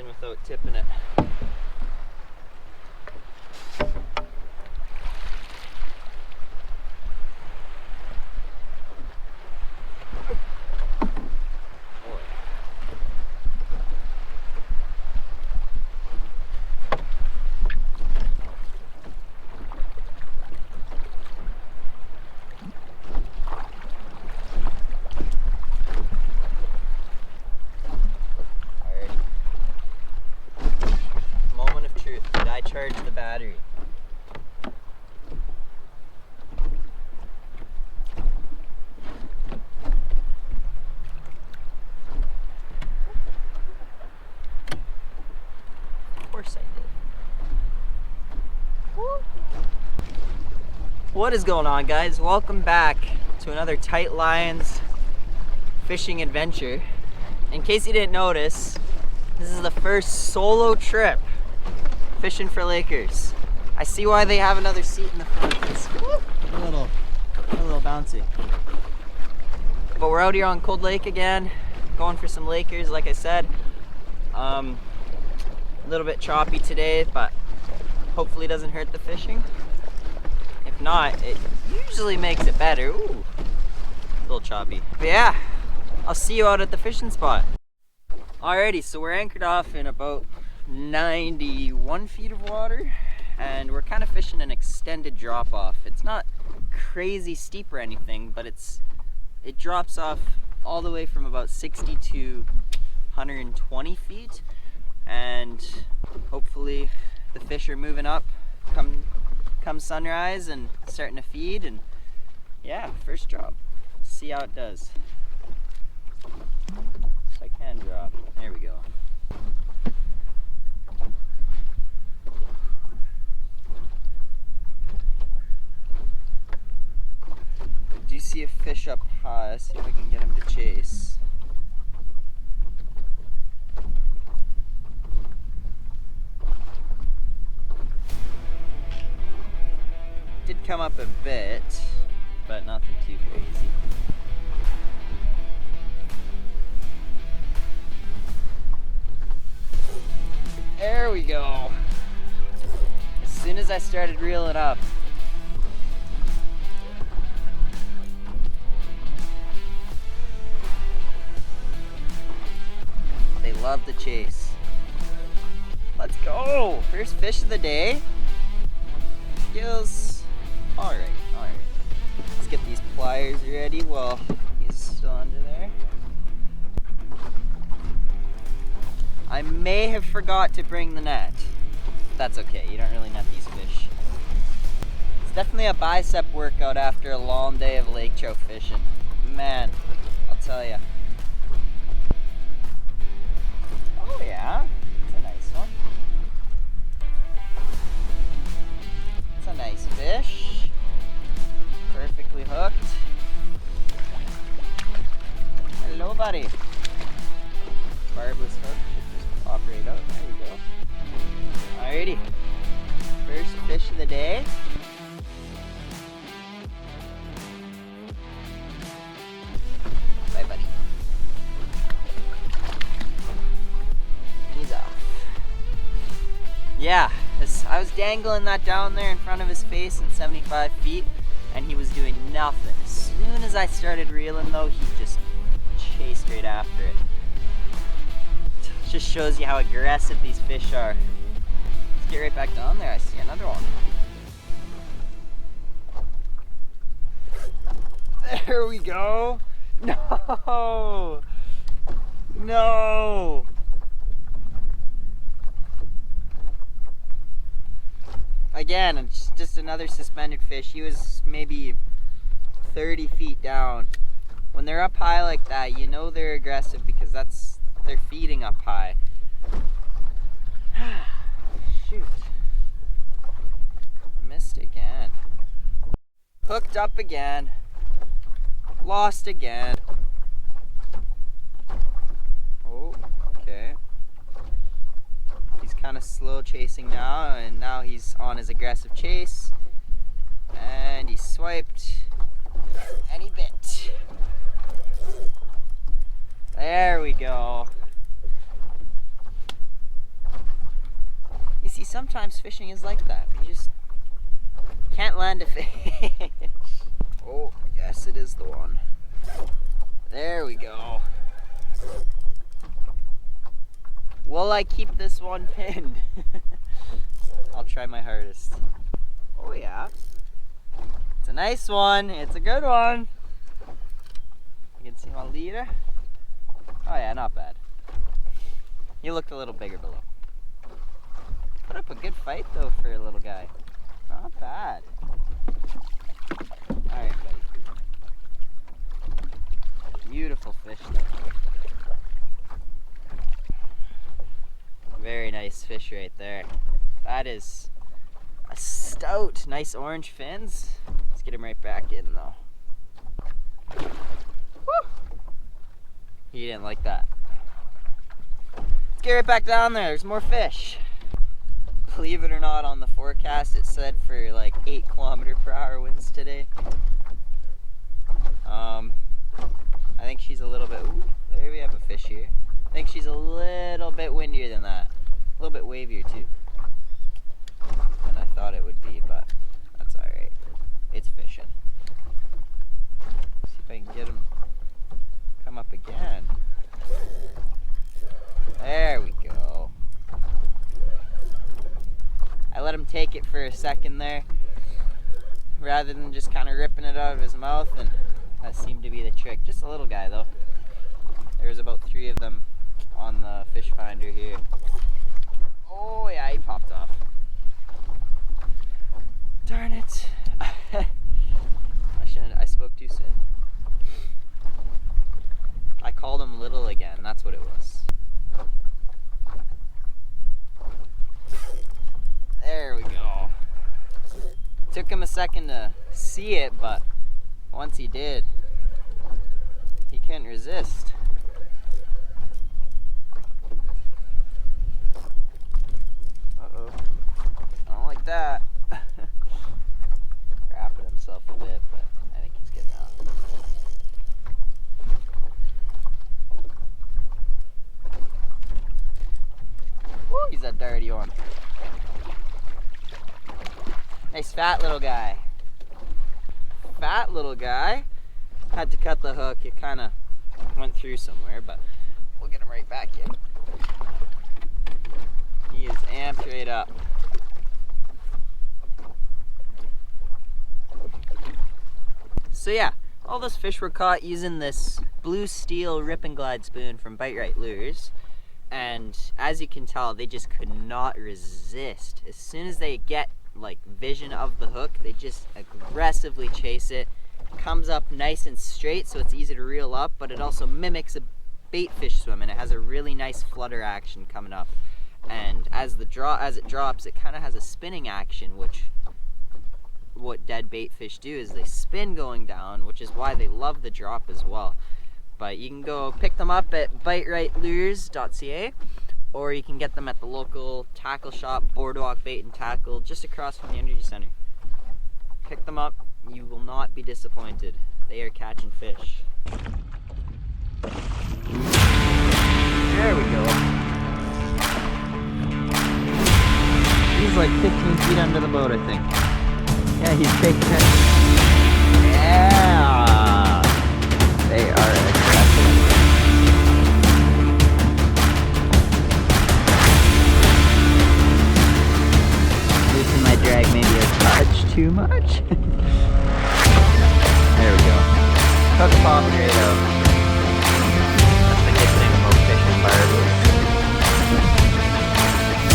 without tipping it. Did I charge the battery? Of course I did. Woo. What is going on, guys? Welcome back to another Tight Lines fishing adventure. In case you didn't notice, this is the first solo trip fishing for Lakers. I see why they have another seat in the front. It's a little bouncy. But we're out here on Cold Lake again, going for some Lakers, like I said. A little bit choppy today, but hopefully it doesn't hurt the fishing. If not, it usually makes it better. Ooh, a little choppy. But yeah, I'll see you out at the fishing spot. Alrighty, so we're anchored off in about 91 feet of water, and we're kind of fishing an extended drop off. It's not crazy steep or anything, but it drops off all the way from about 60 to 120 feet, and hopefully the fish are moving up come sunrise and starting to feed. And yeah, first drop. See how it does. If I can drop. There we go. Do you see a fish up high? See if I can get him to chase. Did come up a bit, but nothing too crazy. There we go. As soon as I started reeling up, they love the chase. Let's go! First fish of the day. Skills. Alright. Let's get these pliers ready while he's still under there. I may have forgot to bring the net. That's okay, you don't really net these fish. It's definitely a bicep workout after a long day of lake trout fishing. Man, I'll tell ya. Oh yeah, it's a nice one. It's a nice fish. Perfectly hooked. Hello, buddy. Barbless hook should just pop right out. There we go. Alrighty. First fish of the day. Bye, buddy. He's off. Yeah, I was dangling that down there in front of his face in 75 feet, and he was doing nothing. As soon as I started reeling, though, he just chased right after it. Just shows you how aggressive these fish are. Let's get right back down there. I see another one. There we go. No! No! Again, it's just another suspended fish. He was maybe 30 feet down. When they're up high like that, you know they're aggressive because they're feeding up high. Shoot. Missed again. Hooked up again. Lost again. Oh, okay. He's kind of slow chasing now, and now he's on his aggressive chase. And he swiped. And he bit. There we go. sometimes fishing is like that. You just can't land a fish. Oh, yes, it is the one. There we go. Will I keep this one pinned? I'll try my hardest. Oh yeah. It's a nice one. It's a good one. You can see my leader. Oh yeah, not bad. He looked a little bigger below. Put up a good fight though for a little guy. Not bad. Alright, buddy. Beautiful fish though. Very nice fish right there. That is a stout. Nice orange fins. Let's get him right back in though. Woo! He didn't like that. Let's get right back down there. There's more fish. Believe it or not, on the forecast it said for like 8 km/h winds today. I think she's a little bit, ooh, there we have a fish here. I think she's a little bit windier than that. A little bit wavier too than I thought it would be, but that's alright. It's fishing. See if I can get him come up again. There we go. I let him take it for a second there rather than just kind of ripping it out of his mouth, and that seemed to be the trick. Just a little guy though. There's about 3 of them on the fish finder here. Oh yeah, he popped off. Darn it. I spoke too soon. I called him little again, that's what it was. There we go. Took him a second to see it, but once he did, he couldn't resist. Uh-oh. I don't like that. Crapping himself a bit, but I think he's getting out. Woo, he's a dirty one. Nice fat little guy. Fat little guy. Had to cut the hook. It kind of went through somewhere, but we'll get him right back in. He is amped right up. So yeah, all those fish were caught using this blue steel Rip and Glide spoon from Bite Right Lures. And as you can tell, they just could not resist. As soon as they get like vision of the hook, they just aggressively chase it. Comes up nice and straight, so it's easy to reel up, but it also mimics a bait fish swim, and it has a really nice flutter action coming up. And as it drops, it kind of has a spinning action, which what dead bait fish do is they spin going down, which is why they love the drop as well. But you can go pick them up at biterightLures.ca, or you can get them at the local tackle shop, Boardwalk Bait and Tackle, just across from the Energy Center. Pick them up, you will not be disappointed. They are catching fish. There we go. He's like 15 feet under the boat, I think. Yeah, he's taking it. Yeah! They are aggressive. Loosen my drag maybe a touch too much. There we go. Hook popped right out. That's the good thing about fishing barbers.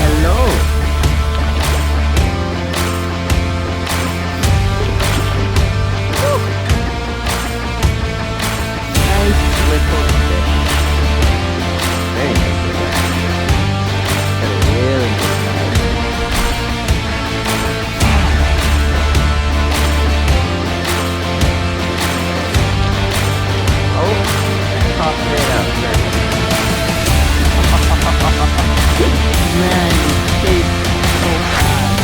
Hello! Woo. Nice little fish. Very nice little guy. Got a really good size. Oh, popped right out there. Man, you chased so fast.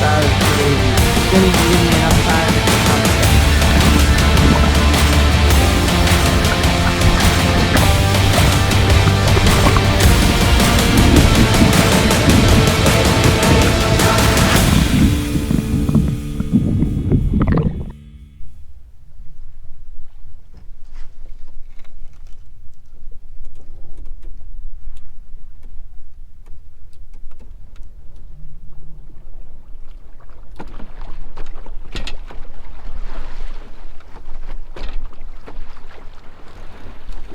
That was crazy. Didn't even give me enough time to come again.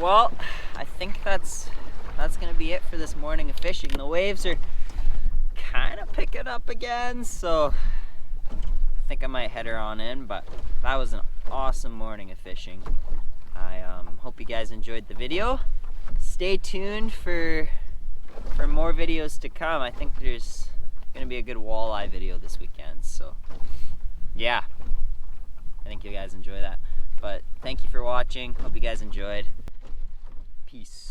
well, I think that's gonna be it for this morning of fishing. The waves are kind of picking up again, so I think I might head her on in, but that was an awesome morning of fishing. I hope you guys enjoyed the video. Stay tuned for more videos to come. I think there's gonna be a good walleye video this weekend, so yeah, I think you guys enjoy that. But thank you for watching. Hope you guys enjoyed. Peace.